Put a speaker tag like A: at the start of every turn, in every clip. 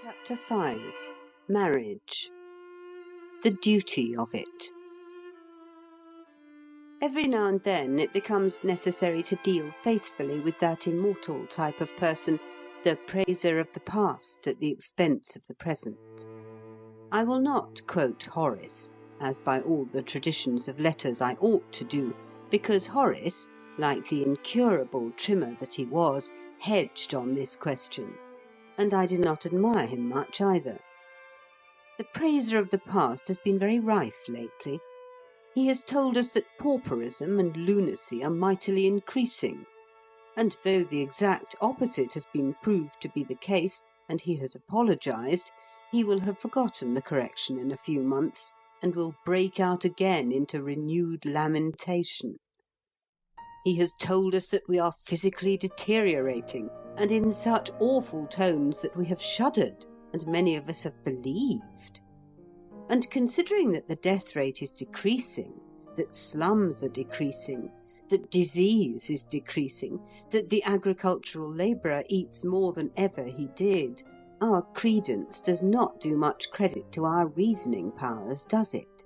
A: Chapter 5. Marriage. The duty of it. Every now and then it becomes necessary to deal faithfully with that immortal type of person, the praiser of the past at the expense of the present. I will not quote Horace, as by all the traditions of letters I ought to do, because Horace, like the incurable trimmer that he was, hedged on this question, and I do not admire him much either. The praiser of the past has been very rife lately. He has told us that pauperism and lunacy are mightily increasing, and though the exact opposite has been proved to be the case, and he has apologised, he will have forgotten the correction in a few months, and will break out again into renewed lamentation. He has told us that we are physically deteriorating, and in such awful tones that we have shuddered, and many of us have believed. And considering that the death rate is decreasing, that slums are decreasing, that disease is decreasing, that the agricultural labourer eats more than ever he did, our credence does not do much credit to our reasoning powers, does it?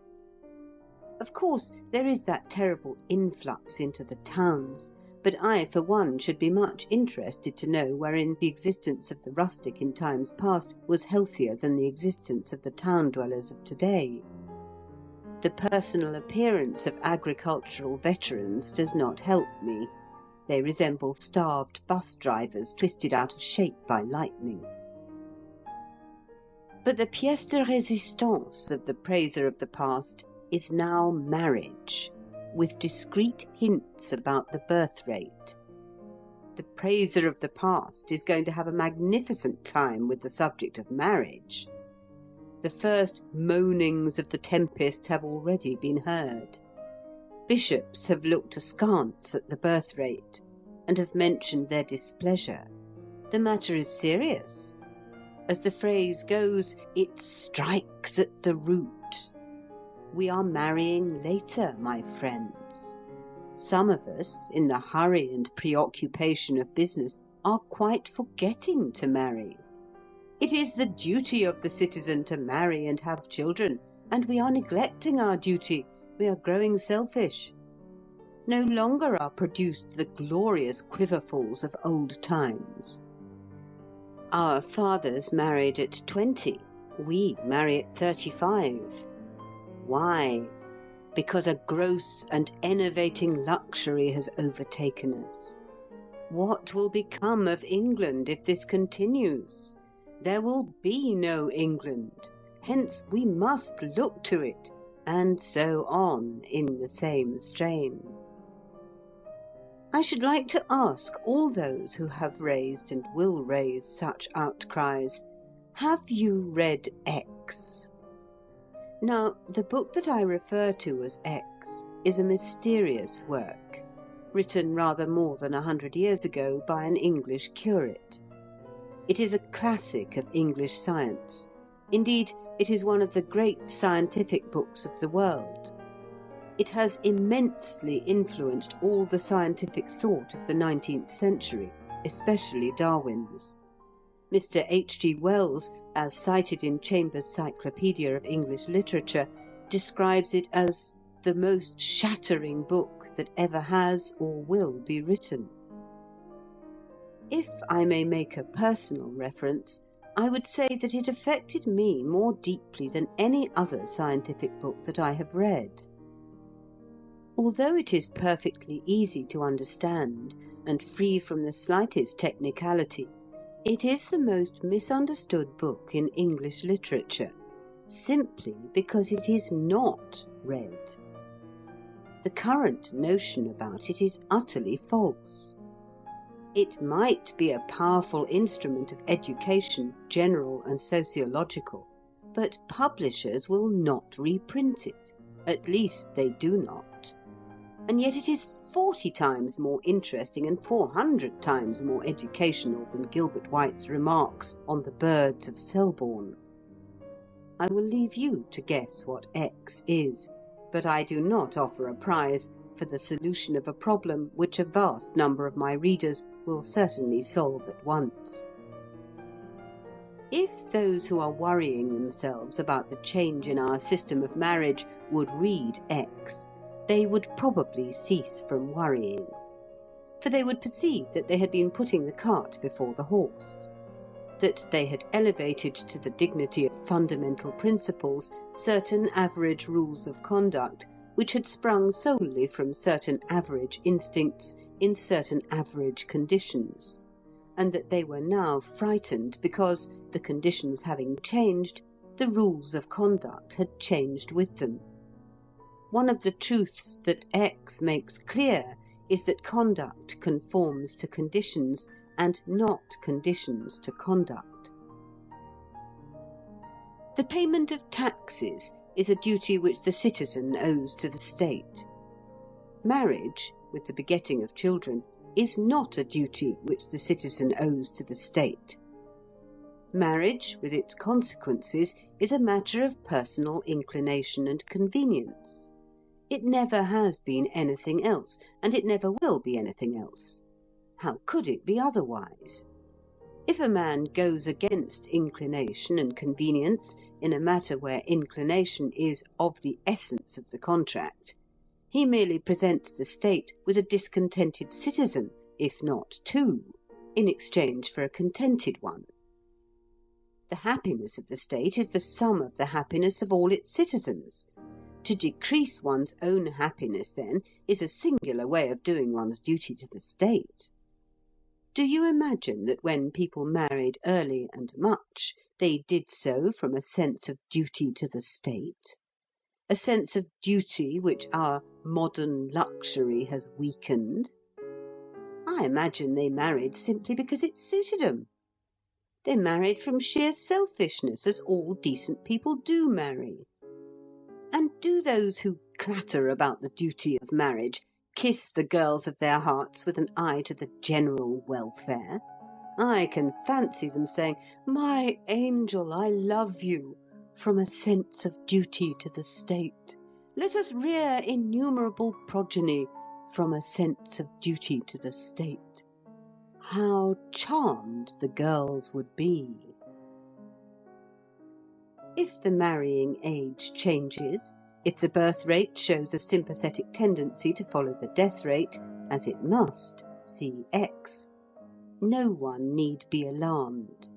A: Of course, there is that terrible influx into the towns, but I, for one, should be much interested to know wherein the existence of the rustic in times past was healthier than the existence of the town dwellers of today. The personal appearance of agricultural veterans does not help me. They resemble starved bus drivers twisted out of shape by lightning. But the pièce de résistance of the praiser of the past is now marriage, with discreet hints about the birth rate. The praiser of the past is going to have a magnificent time with the subject of marriage. The first moanings of the tempest have already been heard. Bishops have looked askance at the birth rate, and have mentioned their displeasure. The matter is serious. As the phrase goes, it strikes at the root. We are marrying later, my friends. Some of us, in the hurry and preoccupation of business, are quite forgetting to marry. It is the duty of the citizen to marry and have children, and we are neglecting our duty. We are growing selfish. No longer are produced the glorious quiverfuls of old times. Our fathers married at 20. We marry at 35. Why? Because a gross and enervating luxury has overtaken us. What will become of England if this continues? There will be no England. Hence we must look to it, and so on in the same strain. I should like to ask all those who have raised and will raise such outcries, have you read X? Now, the book that I refer to as X is a mysterious work, written rather more than 100 years ago by an English curate. It is a classic of English science. Indeed, it is one of the great scientific books of the world. It has immensely influenced all the scientific thought of the 19th century, especially Darwin's. Mr. H.G. Wells, as cited in Chambers' Cyclopedia of English Literature, describes it as the most shattering book that ever has or will be written. If I may make a personal reference, I would say that it affected me more deeply than any other scientific book that I have read. Although it is perfectly easy to understand and free from the slightest technicality, it is the most misunderstood book in English literature, simply because it is not read. The current notion about it is utterly false. It might be a powerful instrument of education, general and sociological, but publishers will not reprint it. At least they do not. And yet it is 40 times more interesting and 400 times more educational than Gilbert White's remarks on the birds of Selborne. I will leave you to guess what X is, but I do not offer a prize for the solution of a problem which a vast number of my readers will certainly solve at once. If those who are worrying themselves about the change in our system of marriage would read X, they would probably cease from worrying, for they would perceive that they had been putting the cart before the horse, that they had elevated to the dignity of fundamental principles certain average rules of conduct which had sprung solely from certain average instincts in certain average conditions, and that they were now frightened because, the conditions having changed, the rules of conduct had changed with them. One of the truths that X makes clear is that conduct conforms to conditions and not conditions to conduct. The payment of taxes is a duty which the citizen owes to the state. Marriage, with the begetting of children, is not a duty which the citizen owes to the state. Marriage, with its consequences, is a matter of personal inclination and convenience. It never has been anything else, and it never will be anything else. How could it be otherwise? If a man goes against inclination and convenience in a matter where inclination is of the essence of the contract, he merely presents the state with a discontented citizen, if not two, in exchange for a contented one. The happiness of the state is the sum of the happiness of all its citizens. To decrease one's own happiness, then, is a singular way of doing one's duty to the state. Do you imagine that when people married early and much, they did so from a sense of duty to the state? A sense of duty which our modern luxury has weakened? I imagine they married simply because it suited 'em. They married from sheer selfishness, as all decent people do marry. And do those who clatter about the duty of marriage kiss the girls of their hearts with an eye to the general welfare? I can fancy them saying, "My angel, I love you," from a sense of duty to the state. Let us rear innumerable progeny from a sense of duty to the state. How charmed the girls would be! If the marrying age changes, if the birth rate shows a sympathetic tendency to follow the death rate, as it must, see X, no one need be alarmed.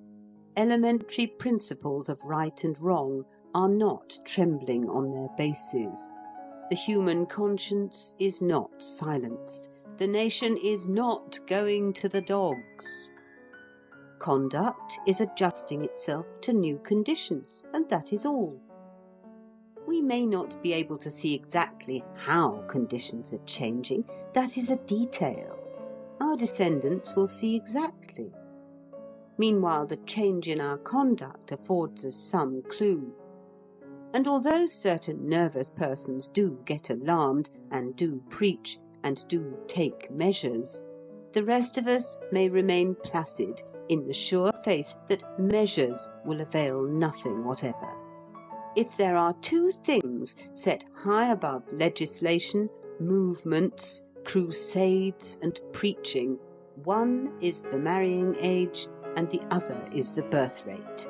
A: Elementary principles of right and wrong are not trembling on their bases. The human conscience is not silenced. The nation is not going to the dogs. Conduct is adjusting itself to new conditions, and that is all. We may not be able to see exactly how conditions are changing. That is a detail. Our descendants will see exactly. Meanwhile, the change in our conduct affords us some clue. And although certain nervous persons do get alarmed, and do preach, and do take measures, the rest of us may remain placid in the sure faith that measures will avail nothing whatever. If there are two things set high above legislation, movements, crusades, and preaching, one is the marrying age, and the other is the birth rate.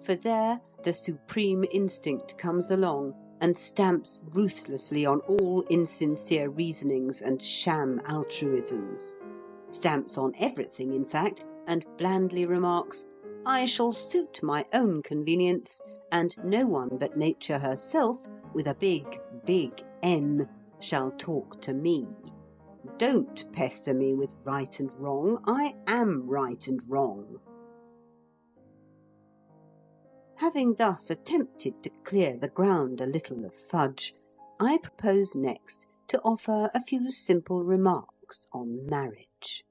A: For there the supreme instinct comes along and stamps ruthlessly on all insincere reasonings and sham altruisms, stamps on everything, in fact, and blandly remarks, "I shall suit my own convenience, and no one but nature herself, with a big, big N, shall talk to me. Don't pester me with right and wrong. I am right and wrong." Having thus attempted to clear the ground a little of fudge, I propose next to offer a few simple remarks on marriage.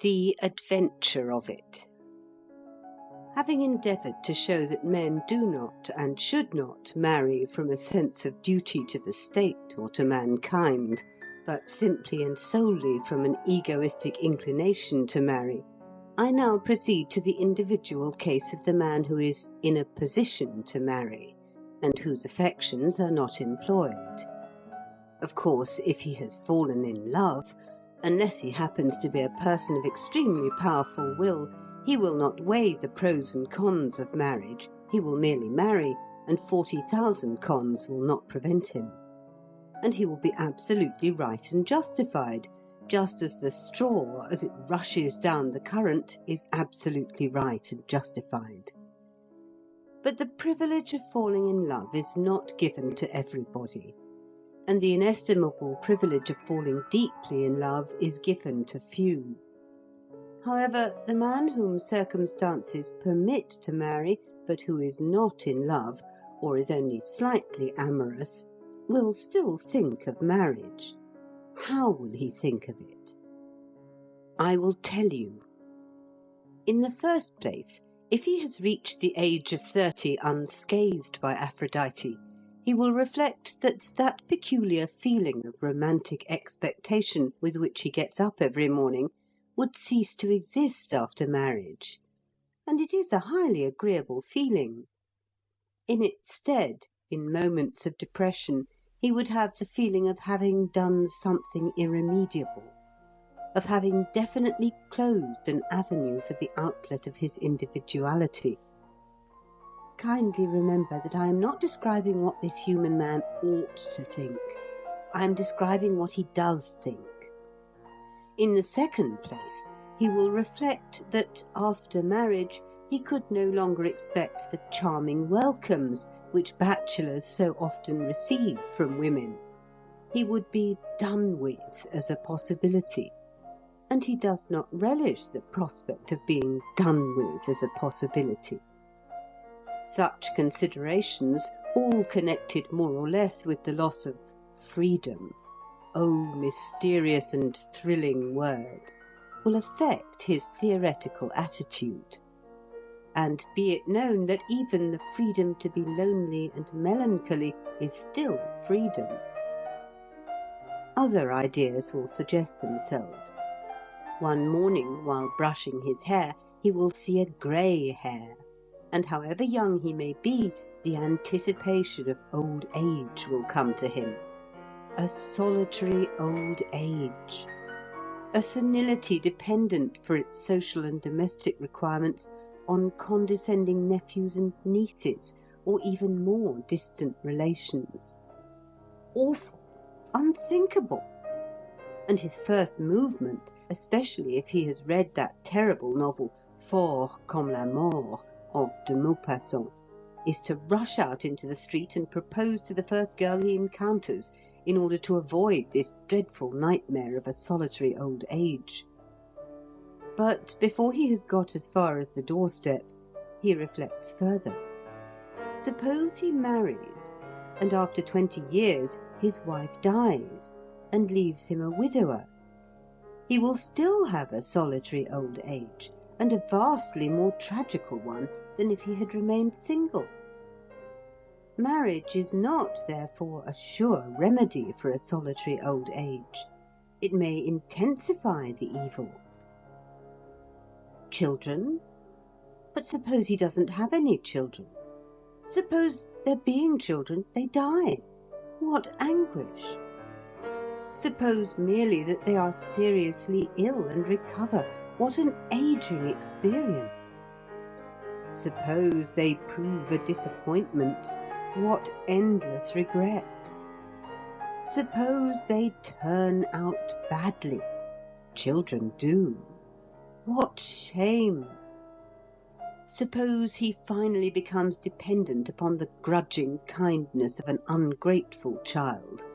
A: The adventure of it. Having endeavoured to show that men do not and should not marry from a sense of duty to the state or to mankind, but simply and solely from an egoistic inclination to marry, I now proceed to the individual case of the man who is in a position to marry, and whose affections are not employed. Of course, if he has fallen in love, unless he happens to be a person of extremely powerful will, He will not weigh the pros and cons of marriage. He will merely marry, and 40,000 cons will not prevent him. And he will be absolutely right and justified, just as the straw, as it rushes down the current, is absolutely right and justified. But the privilege of falling in love is not given to everybody, and the inestimable privilege of falling deeply in love is given to few. However, the man whom circumstances permit to marry, but who is not in love, or is only slightly amorous, will still think of marriage. How will he think of it? I will tell you. In the first place, if he has reached the age of 30 unscathed by Aphrodite, he will reflect that that peculiar feeling of romantic expectation with which he gets up every morning would cease to exist after marriage, and it is a highly agreeable feeling. In its stead, in moments of depression, he would have the feeling of having done something irremediable, of having definitely closed an avenue for the outlet of his individuality. Kindly remember that I am not describing what this human man ought to think. I am describing what he does think. In the second place, he will reflect that after marriage he could no longer expect the charming welcomes which bachelors so often receive from women. He would be done with as a possibility, and he does not relish the prospect of being done with as a possibility. Such considerations, all connected more or less with the loss of freedom, oh, mysterious and thrilling word, will affect his theoretical attitude. And be it known that even the freedom to be lonely and melancholy is still freedom. Other ideas will suggest themselves. One morning, while brushing his hair, he will see a grey hair, and however young he may be, the anticipation of old age will come to him. A solitary old age. A senility dependent for its social and domestic requirements on condescending nephews and nieces, or even more distant relations. Awful, unthinkable. And his first movement, especially if he has read that terrible novel, Fort comme la mort, of de Maupassant, is to rush out into the street and propose to the first girl he encounters, in order to avoid this dreadful nightmare of a solitary old age. But before he has got as far as the doorstep, he reflects further. Suppose he marries, and after 20 years his wife dies, and leaves him a widower. He will still have a solitary old age, and a vastly more tragical one than if he had remained single. Marriage is not, therefore, a sure remedy for a solitary old age. It may intensify the evil. Children? But suppose he doesn't have any children? Suppose, there being children, they die? What anguish! Suppose merely that they are seriously ill and recover? What an aging experience! Suppose they prove a disappointment? What endless regret! Suppose they turn out badly? Children do. What shame! Suppose he finally becomes dependent upon the grudging kindness of an ungrateful child?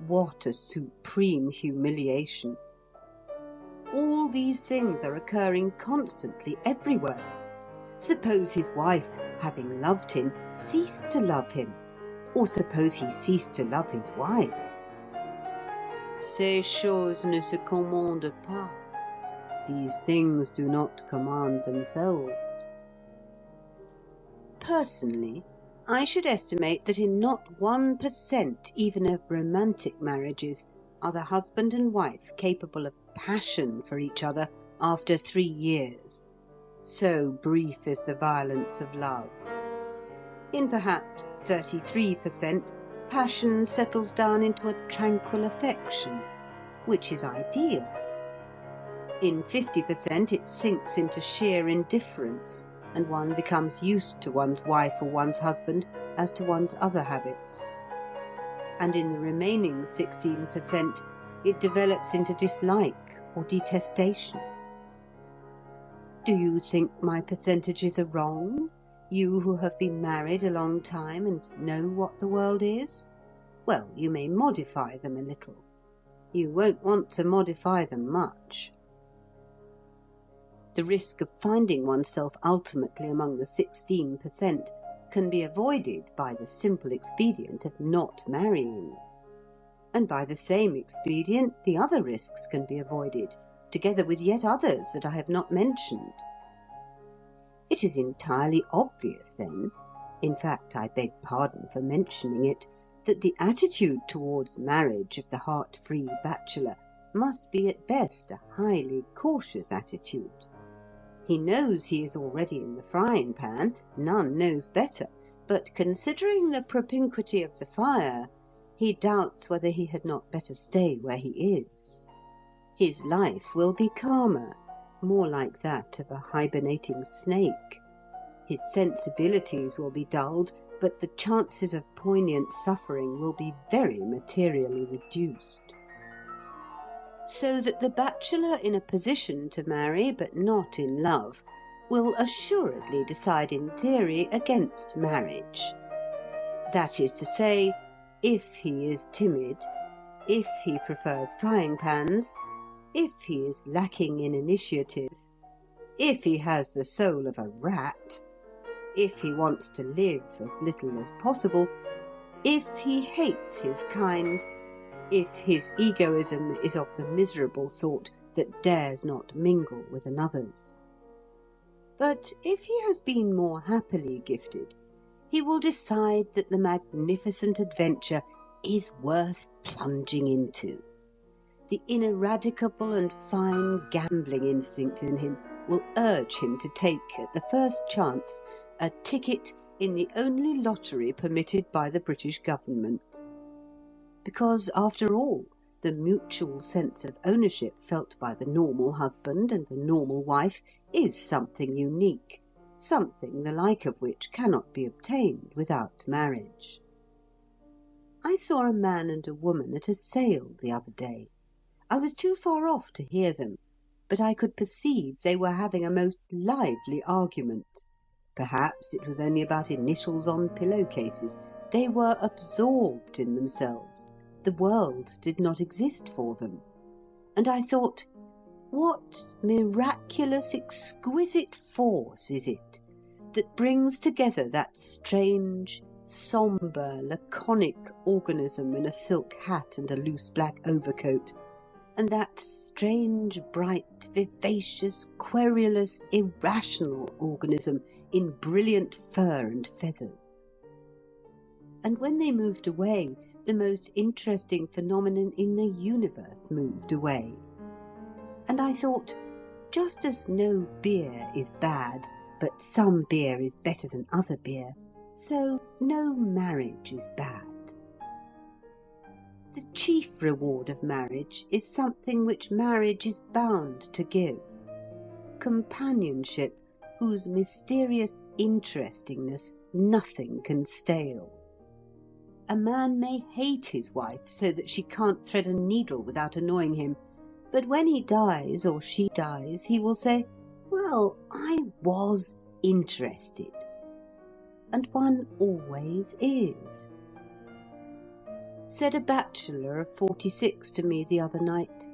A: What a supreme humiliation! All these things are occurring constantly everywhere. Suppose his wife, having loved him, ceased to love him, or suppose he ceased to love his wife. Ces choses ne se commandent pas. These things do not command themselves. Personally, I should estimate that in not 1% even of romantic marriages are the husband and wife capable of passion for each other after 3 years. So brief is the violence of love. In perhaps 33%, passion settles down into a tranquil affection, which is ideal. In 50% it sinks into sheer indifference, and one becomes used to one's wife or one's husband as to one's other habits. And in the remaining 16% it develops into dislike or detestation. Do you think my percentages are wrong, you who have been married a long time and know what the world is? Well, you may modify them a little. You won't want to modify them much. The risk of finding oneself ultimately among the 16% can be avoided by the simple expedient of not marrying. And by the same expedient the other risks can be avoided, together with yet others that I have not mentioned. It is entirely obvious, then, in fact I beg pardon for mentioning it, that the attitude towards marriage of the heart-free bachelor must be at best a highly cautious attitude. He knows he is already in the frying pan, none knows better, but considering the propinquity of the fire, he doubts whether he had not better stay where he is. His life will be calmer, more like that of a hibernating snake. His sensibilities will be dulled, but the chances of poignant suffering will be very materially reduced. So that the bachelor in a position to marry, but not in love, will assuredly decide in theory against marriage. That is to say, if he is timid, if he prefers frying pans, if he is lacking in initiative, if he has the soul of a rat, if he wants to live as little as possible, if he hates his kind, if his egoism is of the miserable sort that dares not mingle with another's. But if he has been more happily gifted, he will decide that the magnificent adventure is worth plunging into. The ineradicable and fine gambling instinct in him will urge him to take, at the first chance, a ticket in the only lottery permitted by the British government. Because, after all, the mutual sense of ownership felt by the normal husband and the normal wife is something unique, something the like of which cannot be obtained without marriage. I saw a man and a woman at a sale the other day. I was too far off to hear them, but I could perceive they were having a most lively argument. Perhaps it was only about initials on pillow-cases. They were absorbed in themselves. The world did not exist for them. And I thought, what miraculous, exquisite force is it that brings together that strange, sombre, laconic organism in a silk hat and a loose black overcoat, and that strange, bright, vivacious, querulous, irrational organism in brilliant fur and feathers. And when they moved away, the most interesting phenomenon in the universe moved away. And I thought, just as no beer is bad, but some beer is better than other beer, so no marriage is bad. The chief reward of marriage is something which marriage is bound to give: companionship whose mysterious interestingness nothing can stale. A man may hate his wife so that she can't thread a needle without annoying him, but when he dies or she dies, he will say, "Well, I was interested." And one always is. Said a bachelor of 46 to me the other night,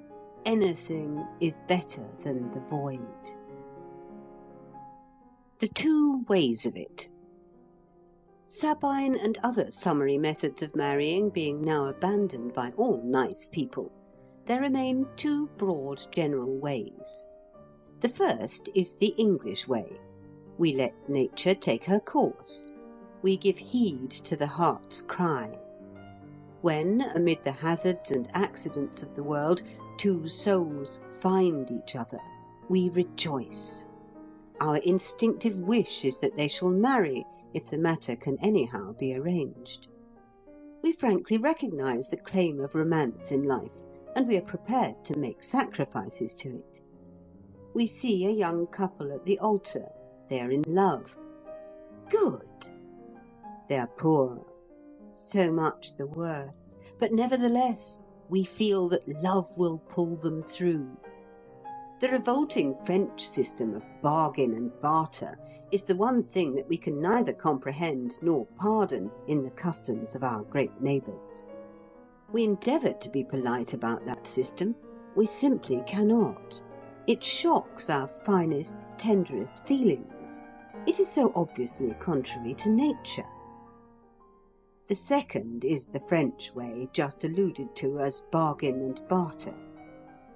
A: "Anything is better than the void." The two ways of it. Sabine and other summary methods of marrying being now abandoned by all nice people, there remain two broad general ways. The first is the English way. We let nature take her course. We give heed to the heart's cry. When, amid the hazards and accidents of the world, two souls find each other, we rejoice. Our instinctive wish is that they shall marry, if the matter can anyhow be arranged. We frankly recognize the claim of romance in life, and we are prepared to make sacrifices to it. We see a young couple at the altar. They are in love. Good. They are poor. So much the worse. But nevertheless, we feel that love will pull them through. The revolting French system of bargain and barter is the one thing that we can neither comprehend nor pardon in the customs of our great neighbours. We endeavour to be polite about that system. We simply cannot. It shocks our finest, tenderest feelings. It is so obviously contrary to nature. The second is the French way, just alluded to as bargain and barter.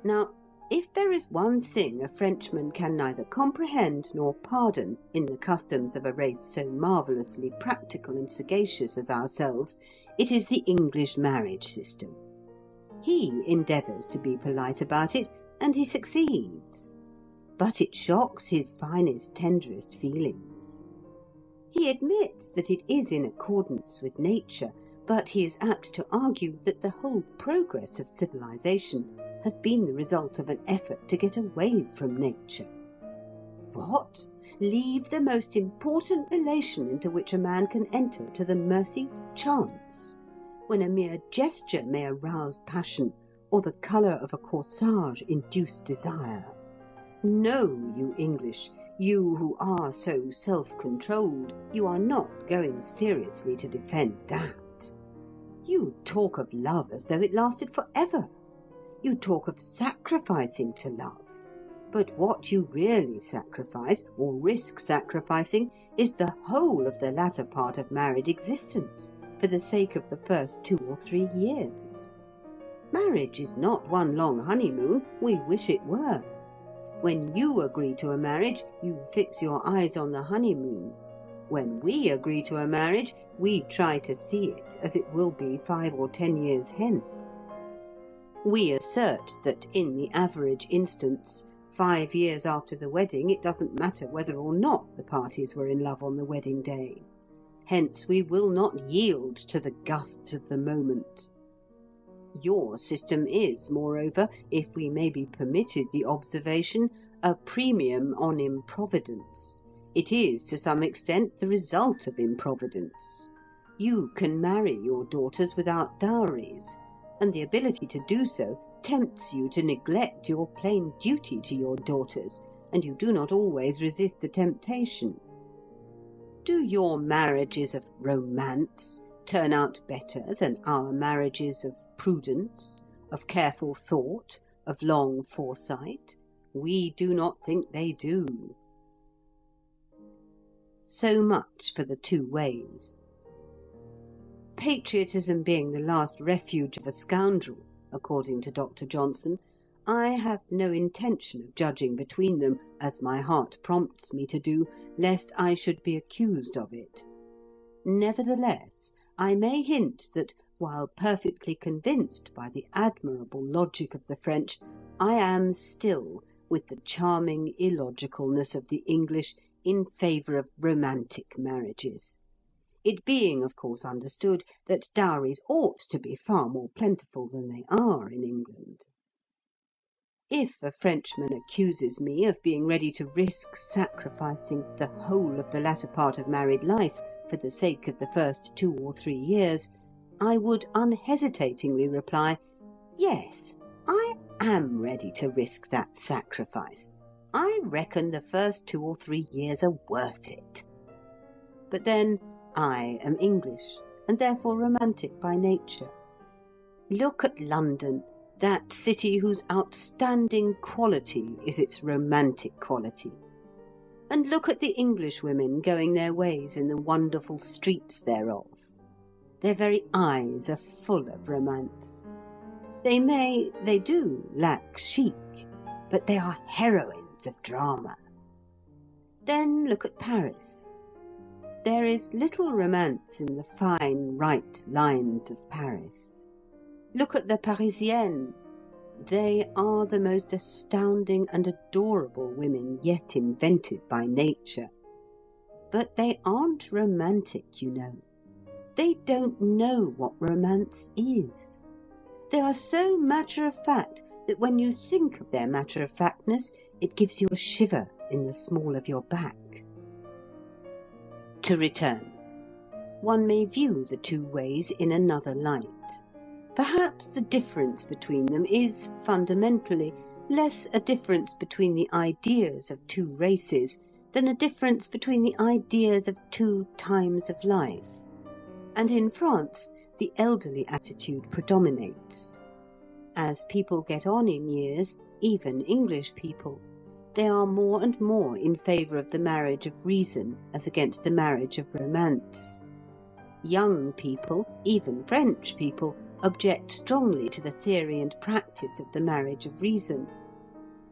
A: Now, if there is one thing a Frenchman can neither comprehend nor pardon in the customs of a race so marvellously practical and sagacious as ourselves, it is the English marriage system. He endeavours to be polite about it, and he succeeds. But it shocks his finest, tenderest feelings. He admits that it is in accordance with nature, but he is apt to argue that the whole progress of civilization has been the result of an effort to get away from nature. What? Leave the most important relation into which a man can enter to the mercy of chance, when a mere gesture may arouse passion, or the colour of a corsage induce desire? No, you English, you who are so self-controlled, you are not going seriously to defend that. You talk of love as though it lasted forever. You talk of sacrificing to love. But what you really sacrifice, or risk sacrificing, is the whole of the latter part of married existence, for the sake of the first 2 or 3 years. Marriage is not one long honeymoon, we wish it were. When you agree to a marriage, you fix your eyes on the honeymoon. When we agree to a marriage, we try to see it as it will be 5 or 10 years hence. We assert that in the average instance, 5 years after the wedding, it doesn't matter whether or not the parties were in love on the wedding day. Hence we will not yield to the gusts of the moment. Your system is, moreover, if we may be permitted the observation, a premium on improvidence. It is, to some extent, the result of improvidence. You can marry your daughters without dowries, and the ability to do so tempts you to neglect your plain duty to your daughters, and you do not always resist the temptation. Do your marriages of romance turn out better than our marriages of prudence, of careful thought, of long foresight? We do not think they do. So much for the 2 ways. Patriotism being the last refuge of a scoundrel, according to Dr. Johnson, I have no intention of judging between them, as my heart prompts me to do, lest I should be accused of it. Nevertheless, I may hint that, while perfectly convinced by the admirable logic of the French, I am still, with the charming illogicalness of the English, in favour of romantic marriages. It being, of course, understood that dowries ought to be far more plentiful than they are in England. If a Frenchman accuses me of being ready to risk sacrificing the whole of the latter part of married life for the sake of the first 2 or 3 years, I would unhesitatingly reply, yes, I am ready to risk that sacrifice. I reckon the first 2 or 3 years are worth it. But then, I am English, and therefore romantic by nature. Look at London, that city whose outstanding quality is its romantic quality. And look at the English women going their ways in the wonderful streets thereof. Their very eyes are full of romance. They do lack chic, but they are heroines of drama. Then look at Paris. There is little romance in the fine, right lines of Paris. Look at the Parisiennes. They are the most astounding and adorable women yet invented by nature. But they aren't romantic, you know. They don't know what romance is. They are so matter-of-fact that when you think of their matter-of-factness, It gives you a shiver in the small of your back. To return. One may view the two ways in another light. Perhaps the difference between them is, fundamentally, less a difference between the ideas of two races than a difference between the ideas of two times of life. And in France, the elderly attitude predominates. As people get on in years, even English people, they are more and more in favour of the marriage of reason as against the marriage of romance. Young people, even French people, object strongly to the theory and practice of the marriage of reason.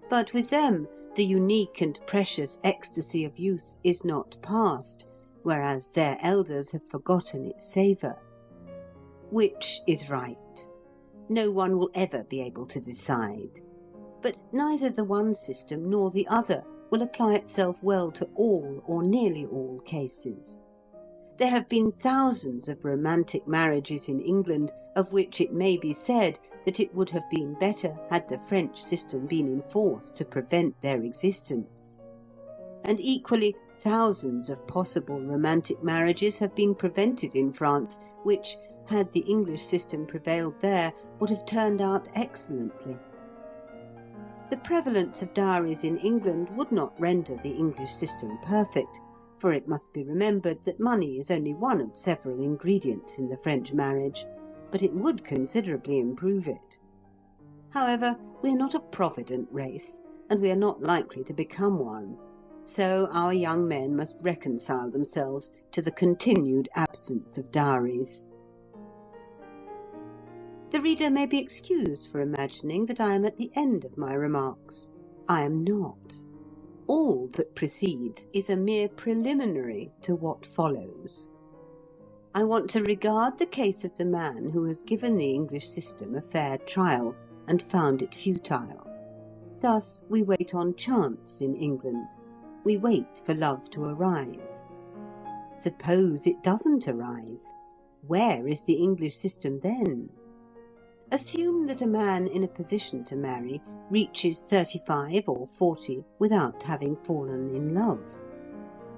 A: But with them, the unique and precious ecstasy of youth is not past, whereas their elders have forgotten its savour. Which is right? No one will ever be able to decide. But neither the one system nor the other will apply itself well to all or nearly all cases. There have been thousands of romantic marriages in England, of which it may be said that it would have been better had the French system been enforced to prevent their existence. And equally, thousands of possible romantic marriages have been prevented in France, which, had the English system prevailed there, would have turned out excellently. The prevalence of dowries in England would not render the English system perfect, for it must be remembered that money is only one of several ingredients in the French marriage, but it would considerably improve it. However, we are not a provident race, and we are not likely to become one, so our young men must reconcile themselves to the continued absence of dowries. The reader may be excused for imagining that I am at the end of my remarks. I am not. All that precedes is a mere preliminary to what follows. I want to regard the case of the man who has given the English system a fair trial and found it futile. Thus we wait on chance in England. We wait for love to arrive. Suppose it doesn't arrive. Where is the English system then? Assume that a man in a position to marry reaches 35 or 40 without having fallen in love.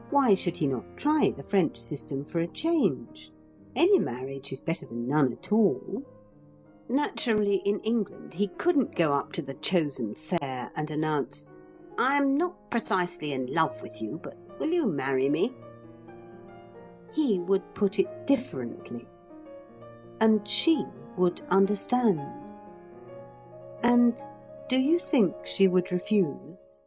A: Why should he not try the French system for a change? Any marriage is better than none at all. Naturally, in England, he couldn't go up to the chosen fair and announce, "I am not precisely in love with you, but will you marry me?" He would put it differently, and she would understand. And do you think she would refuse?